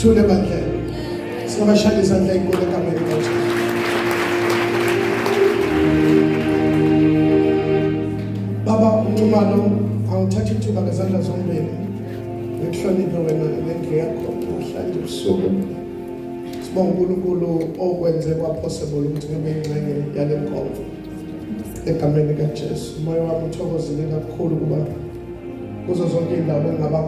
Thule bandla. Singabashaya izandla enkulu egameni likaJesu. Baba uNcumalo awuthatha ithuba ngezandla zombili. Ngikuhloniphe wena ngendlela yakho namhlanje ubusuku. Sibonga uNkulunkulu okwenze kwaphosable ukuthi ngibe ingxenye yale nkonzo. Egameni likaJesu. Moya wami uthokozile kakhulu kuba kuzo zonke indawo engaba